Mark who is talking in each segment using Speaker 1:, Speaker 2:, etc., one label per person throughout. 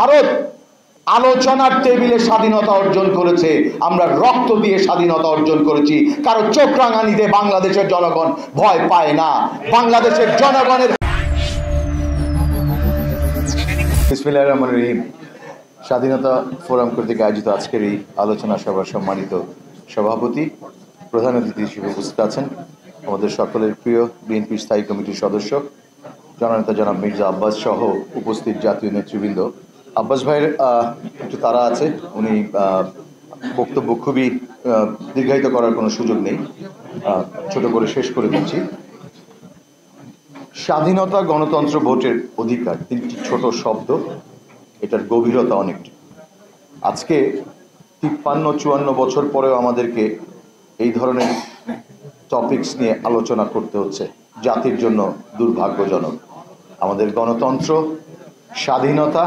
Speaker 1: ভারত আলোচনার টেবিলে স্বাধীনতা অর্জন করেছে, আমরা রক্ত দিয়ে স্বাধীনতা অর্জন করেছি। কারণ চোখ রাঙানিতে বাংলাদেশের জনগণ ভয় পায় না। বাংলাদেশের জনগণের বিসমিল্লাহির রহমানির রহিম। স্বাধীনতা ফোরাম কর্তৃক আয়োজিত আজকের এই আলোচনা সভার সম্মানিত সভাপতি, প্রধান অতিথি হিসেবে উপস্থিত আছেন আমাদের সকলের প্রিয় বিএনপি স্থায়ী কমিটির সদস্য জননেতা জনাব মির্জা আব্বাস সহ উপস্থিত জাতীয় নেতৃবৃন্দ। আব্বাস ভাইয়ের একটু তাড়া আছে, উনি বক্তব্য খুবই দীর্ঘায়িত করার কোনো সুযোগ নেই, ছোট করে শেষ করে দিচ্ছি। স্বাধীনতা, গণতন্ত্র, ভোটের অধিকার, তিনটি ছোট শব্দ, এটার গভীরতা অনেকটা। আজকে 53-54 বছর পরেও আমাদেরকে এই ধরনের টপিকস নিয়ে আলোচনা করতে হচ্ছে, জাতির জন্য দুর্ভাগ্যজনক। আমাদের গণতন্ত্র, স্বাধীনতা,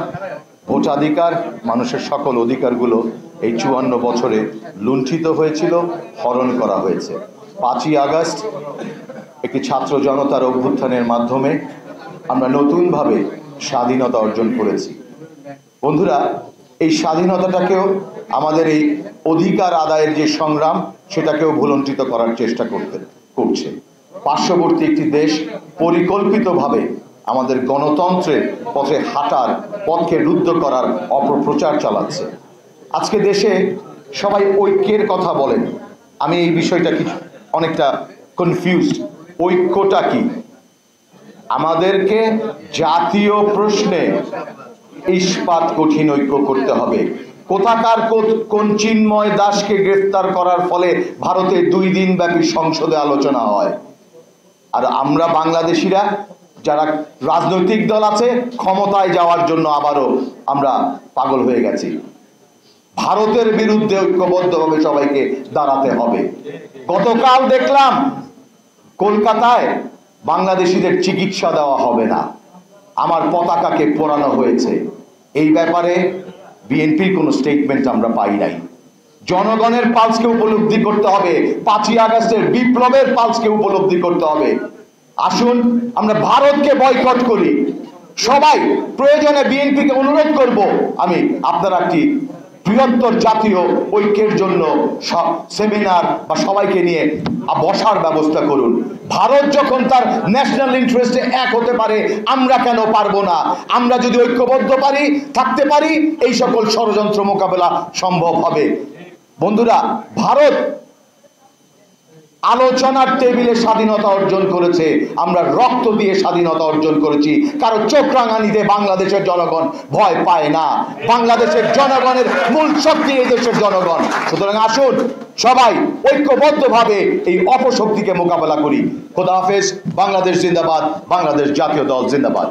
Speaker 1: ভোটাধিকার, মানুষের সকল অধিকারগুলো এই 54 বছরে লুণ্ঠিত হয়েছিল, হরণ করা হয়েছে। 5ই আগস্ট একটি ছাত্র জনতার অভ্যুত্থানের মাধ্যমে আমরা নতুনভাবে স্বাধীনতা অর্জন করেছি। বন্ধুরা, এই স্বাধীনতাটাকেও, আমাদের এই অধিকার আদায়ের যে সংগ্রাম, সেটাকেও ভুলণ্ঠিত করার চেষ্টা করছে। পার্শ্ববর্তী একটি দেশ পরিকল্পিতভাবে আমাদের গণতন্ত্রের পথে হাঁটার পথকে রুদ্ধ করার অপপ্রচার চালাচ্ছে। আজকে দেশে সবাই ঐক্যের কথা বলেন, আমি এই বিষয়টা কিছু অনেকটা কনফিউজড। ঐক্যটা কি? আমাদেরকে জাতীয় প্রশ্নে ইস্পাত কঠিন ঐক্য করতে হবে। কোথাকার কোন চিন্ময় দাসকে গ্রেফতার করার ফলে ভারতে 2 দিন ব্যাপী সংসদে আলোচনা হয়, আর আমরা বাংলাদেশিরা যারা রাজনৈতিক দল আছে ক্ষমতায় যাওয়ার জন্য আবারও আমরা পাগল হয়ে গেছি। ভারতের বিরুদ্ধে ঐক্যবদ্ধভাবে সবাইকে দাঁড়াতে হবে। গতকাল দেখলাম কলকাতায় বাংলাদেশিদের চিকিৎসা দেওয়া হবে না, আমার পতাকাকে পোড়ানো হয়েছে। এই ব্যাপারে বিএনপির কোনো স্টেটমেন্ট আমরা পাই নাই। জনগণের পালসকে উপলব্ধি করতে হবে, 5ই আগস্টের বিপ্লবের পালসকে উপলব্ধি করতে হবে। আসুন আমরা ভারতকে বয়কট করি। সবাই প্রয়োজনে বিএনপিকে অনুরোধ করব, আমি আপনারা একটি বৃহত্তর জাতীয় ঐক্যের জন্য সেমিনার বা সবাইকে নিয়ে বসার ব্যবস্থা করুন। ভারত যখন তার ন্যাশনাল ইন্টারেস্টে এক হতে পারে, আমরা কেন পারবো না? আমরা যদি ঐক্যবদ্ধ থাকতে পারি, এই সকল ষড়যন্ত্র মোকাবেলা সম্ভব হবে। বন্ধুরা, ভারত আলোচনার টেবিলে স্বাধীনতা অর্জন করেছে, আমরা রক্ত দিয়ে স্বাধীনতা অর্জন করেছি। কারণ চোখ রাঙানিতে বাংলাদেশের জনগণ ভয় পায় না। বাংলাদেশের জনগণের মূল শক্তি এই দেশের জনগণ। সুতরাং আসুন সবাই ঐক্যবদ্ধভাবে এই অপশক্তিকে মোকাবেলা করি। খোদা হাফেজ। বাংলাদেশ জিন্দাবাদ, বাংলাদেশ জাতীয় দল জিন্দাবাদ।